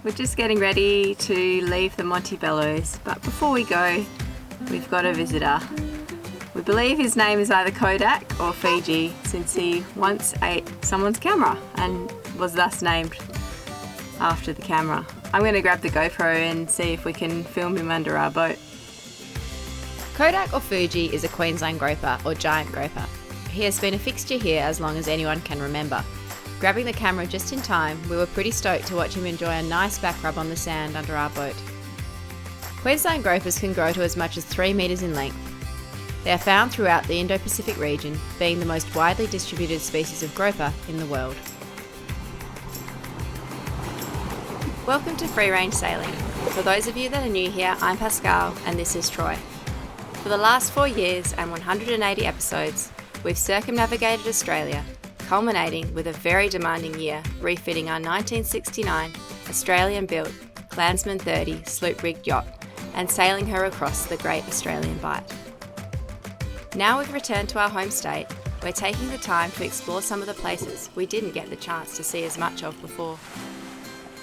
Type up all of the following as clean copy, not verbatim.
We're just getting ready to leave the Montebellos, but before we go, we've got a visitor. We believe his name is either Kodak or Fiji, since he once ate someone's camera and was thus named after the camera. I'm going to grab the GoPro and see if we can film him under our boat. Kodak or Fuji is a Queensland groper or giant groper. He has been a fixture here as long as anyone can remember. Grabbing the camera just in time, we were pretty stoked to watch him enjoy a nice back rub on the sand under our boat. Queensland gropers can grow to as much as 3 metres in length. They are found throughout the Indo-Pacific region, being the most widely distributed species of groper in the world. Welcome to Free Range Sailing. For those of you that are new here, I'm Pascale and this is Troy. For the last 4 years and 180 episodes, we've circumnavigated Australia, culminating with a very demanding year refitting our 1969 Australian-built Clansman 30 sloop-rigged yacht and sailing her across the Great Australian Bight. Now we've returned to our home state, we're taking the time to explore some of the places we didn't get the chance to see as much of before.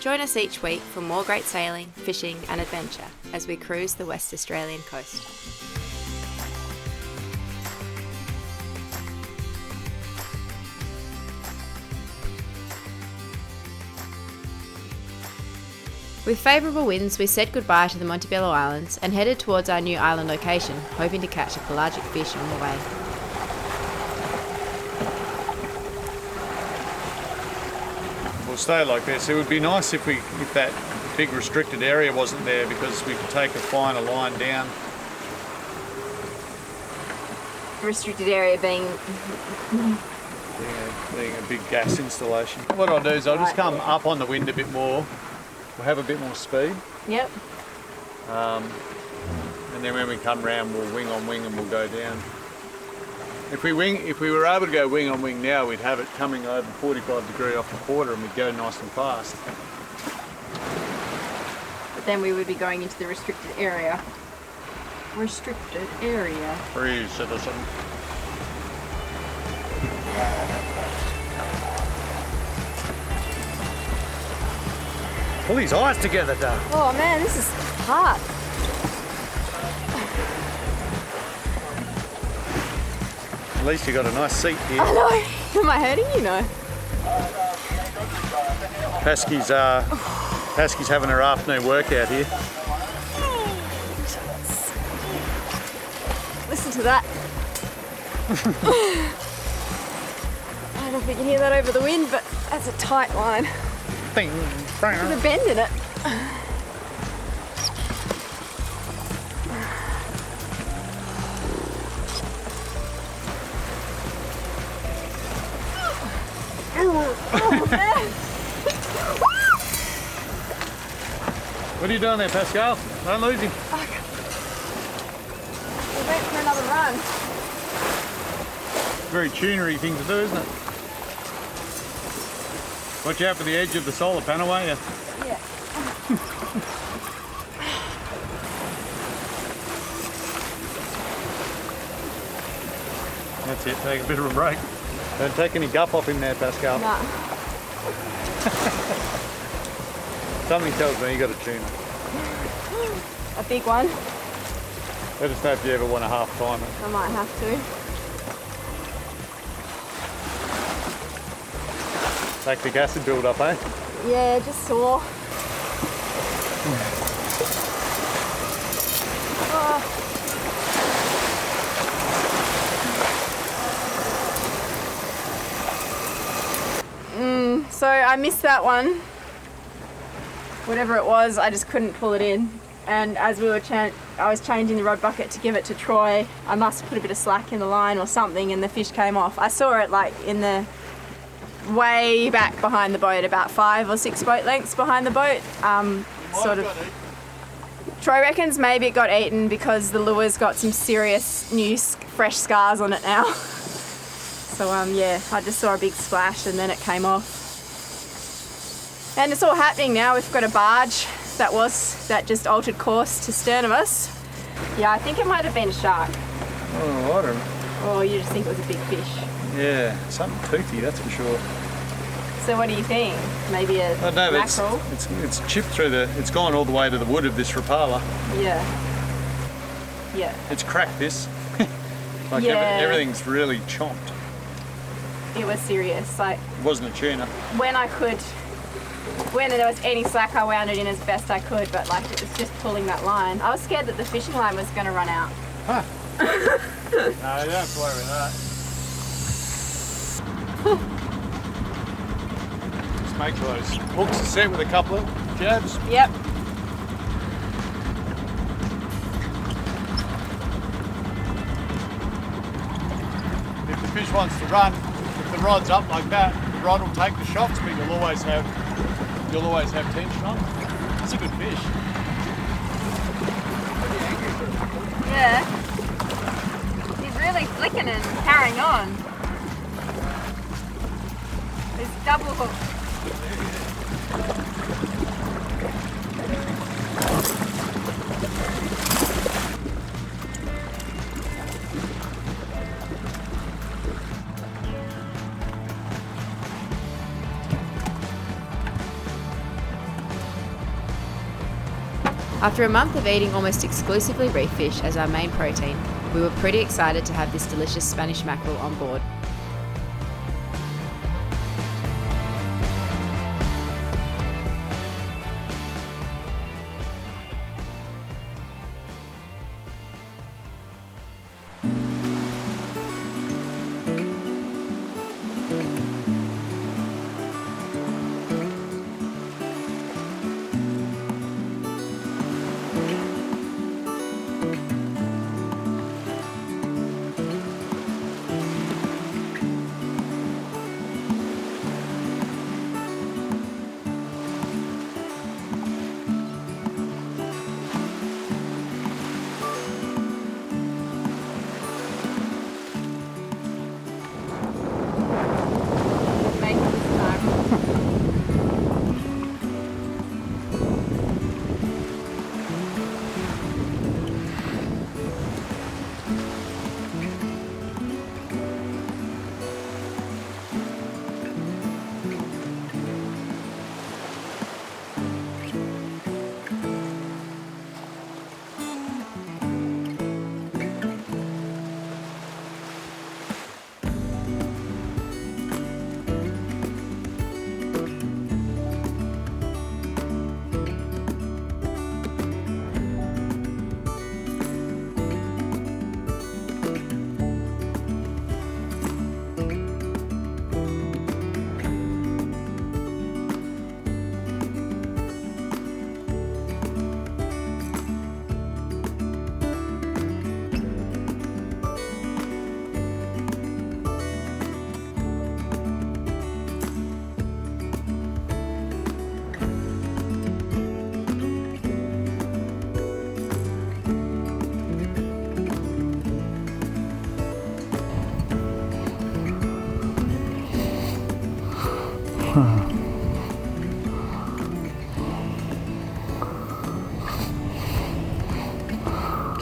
Join us each week for more great sailing, fishing and adventure as we cruise the West Australian coast. With favourable winds, we said goodbye to the Montebello Islands and headed towards our new island location, hoping to catch a pelagic fish on the way. We'll stay like this. It would be nice if that big restricted area wasn't there, because we could take a finer line down. Restricted area being Being a big gas installation. What I'll do is I'll just come up on the wind a bit more. We'll have a bit more speed. Yep. And then when we come round, we'll wing on wing and we'll go down. If we were able to go wing on wing now, we'd have it coming over 45 degrees off the quarter and we'd go nice and fast. But then we would be going into the restricted area. Restricted area. Free citizen. Pull his eyes together, Dad. Oh man, this is hard. At least you got a nice seat here. I know. Am I hurting you? No. Pascale's having her afternoon workout here. Listen to that. I don't know if you can hear that over the wind, but that's a tight line. With a bend in it. Oh, man. What are you doing there, Pascale? Don't lose him. We went for another run. Very tunery thing to do, isn't it? Watch out for the edge of the solar panel, won't you? Yeah. That's it, take a bit of a break. Don't take any guff off him there, Pascale. Nah. Something tells me you got a tune. A big one. Let us know if you ever want to half time it. I might have to. Lactic acid build up, eh? Yeah, just sore. So I missed that one. Whatever it was, I just couldn't pull it in. And as we were I was changing the rod bucket to give it to Troy, I must have put a bit of slack in the line or something and the fish came off. I saw it like in the way back behind the boat, about 5 or 6 boat lengths behind the boat. Sort of. Troy reckons maybe it got eaten because the lure's got some serious new fresh scars on it now. So yeah, I just saw a big splash and then it came off. And it's all happening now. We've got a barge that just altered course to stern of us. Yeah, I think it might have been a shark. Oh, I don't know. Or you just think it was a big fish. Yeah, something toothy, that's for sure. So what do you think? Maybe a I don't know, mackerel? it's chipped through it's gone all the way to the wood of this Rapala. Yeah. Yeah. It's cracked this. Like Yeah. everything's really chomped. It was serious. Like It wasn't a tuna. when there was any slack, I wound it in as best I could, but like it was just pulling that line. I was scared that the fishing line was going to run out. Huh. No, you don't have to worry with that. Just make sure those hooks are set with a couple of jabs. Yep. If the fish wants to run, if the rod's up like that, the rod will take the shocks, but you'll always have tension on. It's a good fish. Yeah. He's really flicking and carrying on. It's double hook. After a month of eating almost exclusively reef fish as our main protein, we were pretty excited to have this delicious Spanish mackerel on board.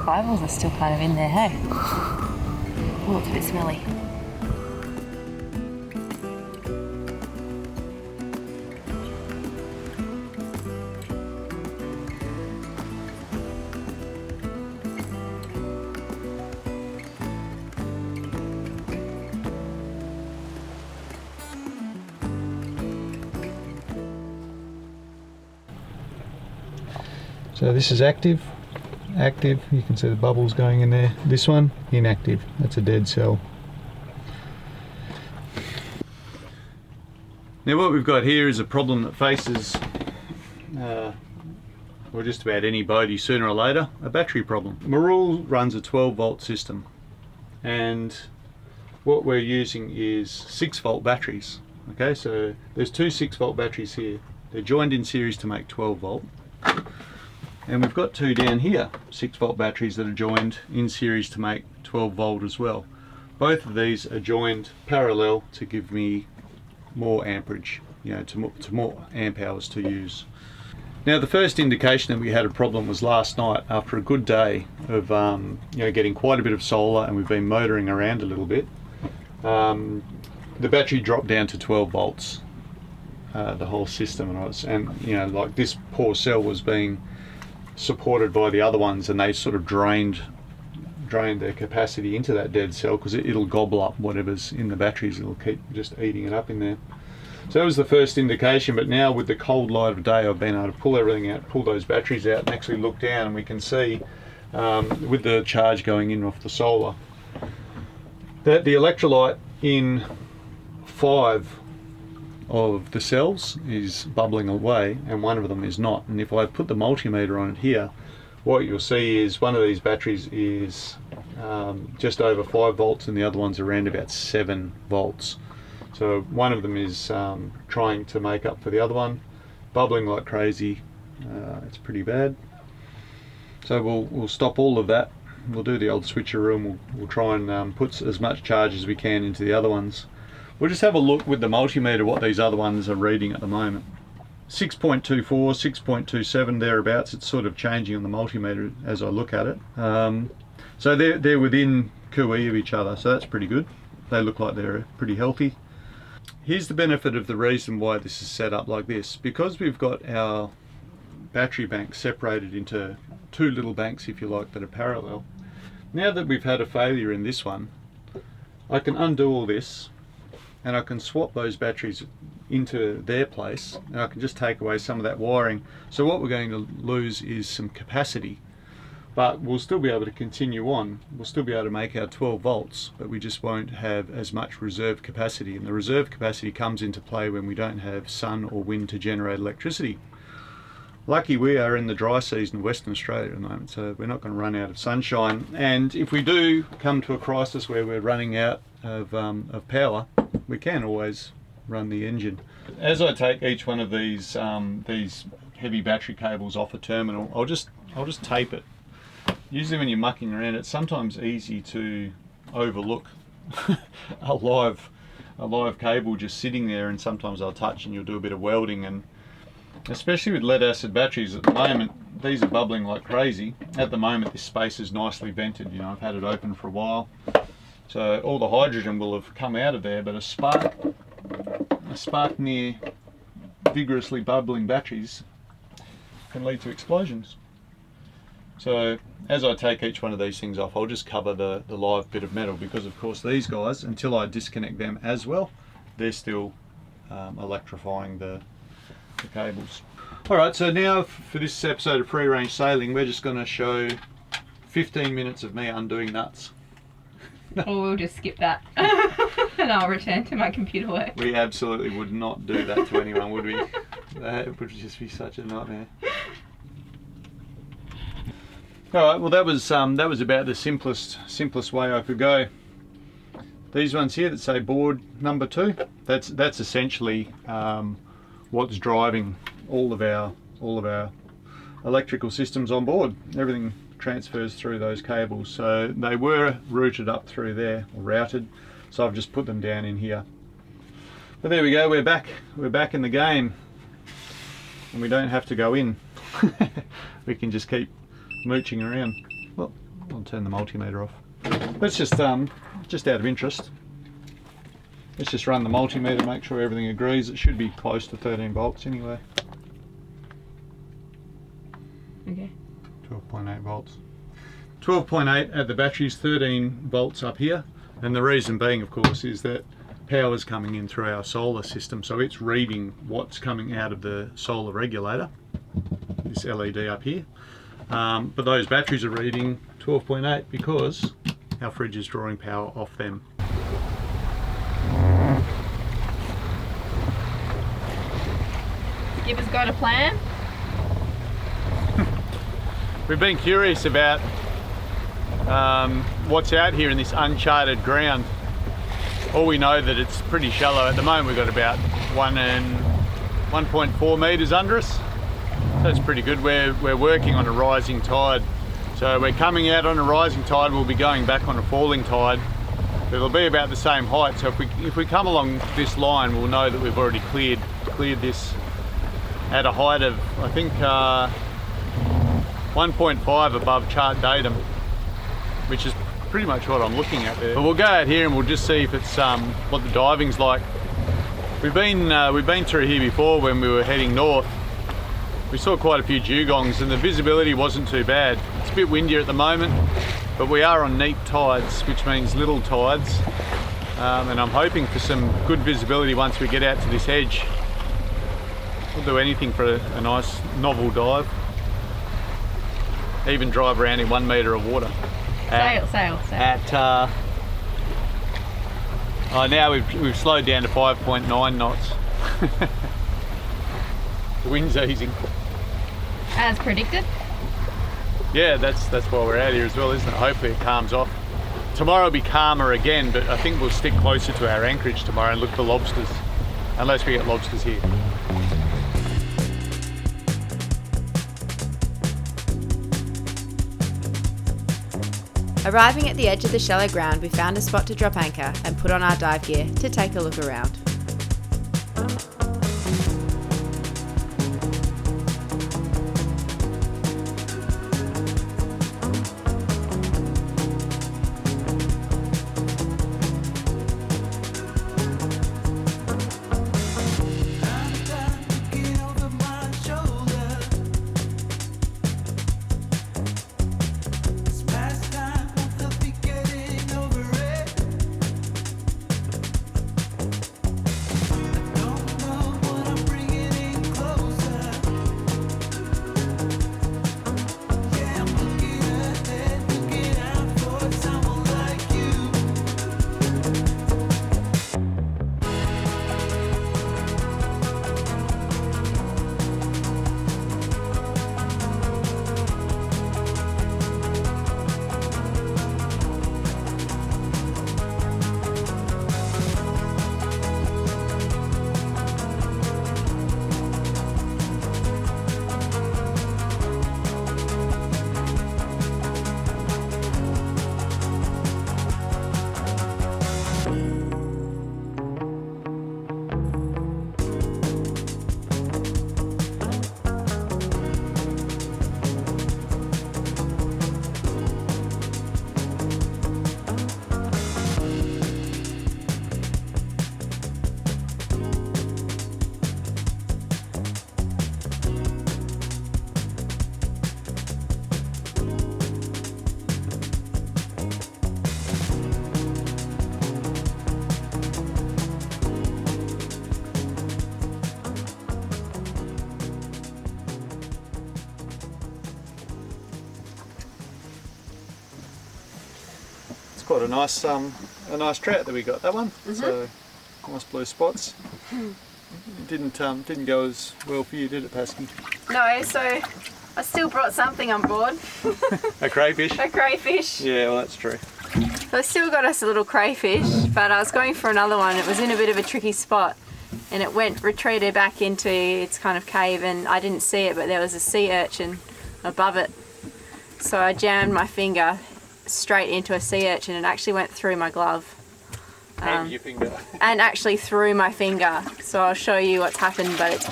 Eyeballs are still kind of in there, hey? Oh, it's a bit smelly. So this is active, you can see the bubbles going in there. This one, inactive, that's a dead cell. Now what we've got here is a problem that faces well, just about any boatie sooner or later, a battery problem. Mackerel runs a 12-volt system, and what we're using is 6-volt batteries. Okay, so there's two 6-volt batteries here. They're joined in series to make 12-volt. And we've got two down here, 6-volt batteries that are joined in series to make 12-volt as well. Both of these are joined parallel to give me more amperage, you know, to more amp hours to use. Now the first indication that we had a problem was last night after a good day of you know, getting quite a bit of solar, and we've been motoring around a little bit. The battery dropped down to 12 volts, the whole system, and you know, like this poor cell was being supported by the other ones, and they sort of drained their capacity into that dead cell, because it'll gobble up whatever's in the batteries. It'll keep just eating it up in there. So that was the first indication, but now with the cold light of day, I've been able to pull everything out, pull those batteries out, and actually look down, and we can see with the charge going in off the solar that the electrolyte in 5 of the cells is bubbling away, and 1 of them is not. And if I put the multimeter on it here, what you'll see is one of these batteries is just over 5 volts and the other one's around about 7 volts. So one of them is trying to make up for the other one, bubbling like crazy. It's pretty bad. So we'll stop all of that. We'll do the old switcheroo, and we'll try and put as much charge as we can into the other ones. We'll just have a look with the multimeter what these other ones are reading at the moment. 6.24, 6.27 thereabouts. It's sort of changing on the multimeter as I look at it. So they're within QE of each other, so that's pretty good. They look like they're pretty healthy. Here's the benefit of the reason why this is set up like this. Because we've got our battery banks separated into 2 little banks, if you like, that are parallel. Now that we've had a failure in this one, I can undo all this, and I can swap those batteries into their place, and I can just take away some of that wiring. So what we're going to lose is some capacity, but we'll still be able to continue on. We'll still be able to make our 12 volts, but we just won't have as much reserve capacity, and the reserve capacity comes into play when we don't have sun or wind to generate electricity. Lucky we are in the dry season of Western Australia at the moment, so we're not going to run out of sunshine. And if we do come to a crisis where we're running out of power, we can always run the engine. As I take each one of these heavy battery cables off a terminal, I'll just tape it. Usually when you're mucking around, it's sometimes easy to overlook a live cable just sitting there, and sometimes I'll touch and you'll do a bit of welding. And especially with lead acid batteries at the moment, these are bubbling like crazy. At the moment this space is nicely vented, you know, I've had it open for a while. So all the hydrogen will have come out of there, but a spark near vigorously bubbling batteries can lead to explosions. So as I take each one of these things off, I'll just cover the live bit of metal, because of course these guys, until I disconnect them as well, they're still electrifying the cables. Alright, so now for this episode of Free Range Sailing, we're just going to show 15 minutes of me undoing nuts. Or we'll just skip that and I'll return to my computer work. We absolutely would not do that to anyone, would we? That would just be such a nightmare. Alright, well that was about the simplest way I could go. These ones here that say board number 2, that's essentially what's driving all of our electrical systems on board. Everything transfers through those cables. So they were routed up through there, or routed, so I've just put them down in here. But there we go, we're back in the game, and we don't have to go in. We can just keep mooching around. Well, I'll turn the multimeter off. Let's just out of interest, let's just run the multimeter, make sure everything agrees. It should be close to 13 volts anyway. Okay. 12.8 volts. 12.8 at the batteries, 13 volts up here. And the reason being, of course, is that power's coming in through our solar system, so it's reading what's coming out of the solar regulator, this LED up here. But those batteries are reading 12.8 because our fridge is drawing power off them. Skipper's got a plan? We've been curious about what's out here in this uncharted ground. All we know that it's pretty shallow. At the moment we've got about 1.4 metres under us. So it's pretty good. We're working on a rising tide. So we're coming out on a rising tide, we'll be going back on a falling tide. It'll be about the same height, so if we come along this line, we'll know that we've already cleared this at a height of, I think, 1.5 above chart datum, which is pretty much what I'm looking at there. But we'll go out here and we'll just see if it's what the diving's like. We've been through here before when we were heading north. We saw quite a few dugongs and the visibility wasn't too bad. It's a bit windier at the moment, but we are on neap tides, which means little tides. And I'm hoping for some good visibility once we get out to this edge. We'll do anything for a nice novel dive. Even drive around in 1 metre of water. Sail. Now we've slowed down to 5.9 knots. The wind's easing. As predicted. Yeah, that's why we're out here as well, isn't it? Hopefully it calms off. Tomorrow will be calmer again, but I think we'll stick closer to our anchorage tomorrow and look for lobsters, unless we get lobsters here. Arriving at the edge of the shallow ground, we found a spot to drop anchor and put on our dive gear to take a look around. Quite a nice trout that we got, that one. So nice blue spots. Didn't go as well for you, did it, Pascale? No, so I still brought something on board. A crayfish? A crayfish. Yeah, well that's true. So I still got us a little crayfish, but I was going for another one. It was in a bit of a tricky spot and it retreated back into its kind of cave and I didn't see it, but there was a sea urchin above it. So I jammed my finger straight into a sea urchin and it actually went through my glove. And your finger. And actually through my finger. So I'll show you what's happened, but it's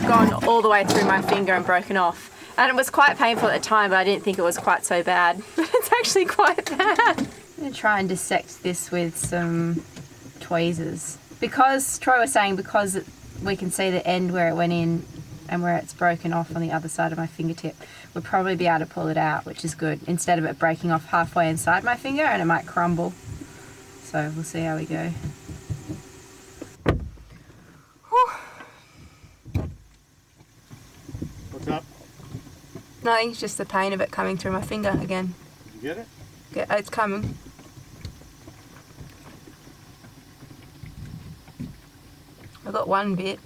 gone all the way through my finger and broken off. And it was quite painful at the time, but I didn't think it was quite so bad. But it's actually quite bad. I'm going to try and dissect this with some tweezers. Because, Troy was saying, because we can see the end where it went in and where it's broken off on the other side of my fingertip, we'll probably be able to pull it out, which is good, instead of it breaking off halfway inside my finger and it might crumble. So we'll see how we go. What's up? Nothing, it's just the pain of it coming through my finger again. Did you get it? Yeah, it's coming. I got one bit.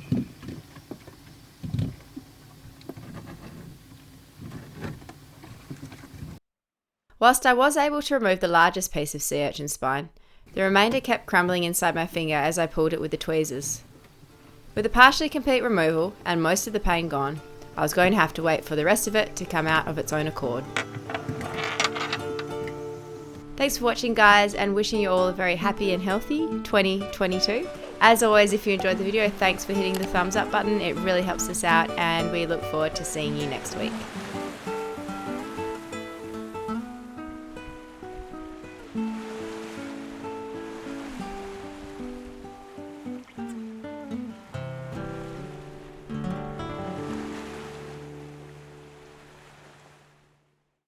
Whilst I was able to remove the largest piece of sea urchin spine, the remainder kept crumbling inside my finger as I pulled it with the tweezers. With a partially complete removal and most of the pain gone, I was going to have to wait for the rest of it to come out of its own accord. Thanks for watching, guys, and wishing you all a very happy and healthy 2022. As always, if you enjoyed the video, thanks for hitting the thumbs up button. It really helps us out and we look forward to seeing you next week.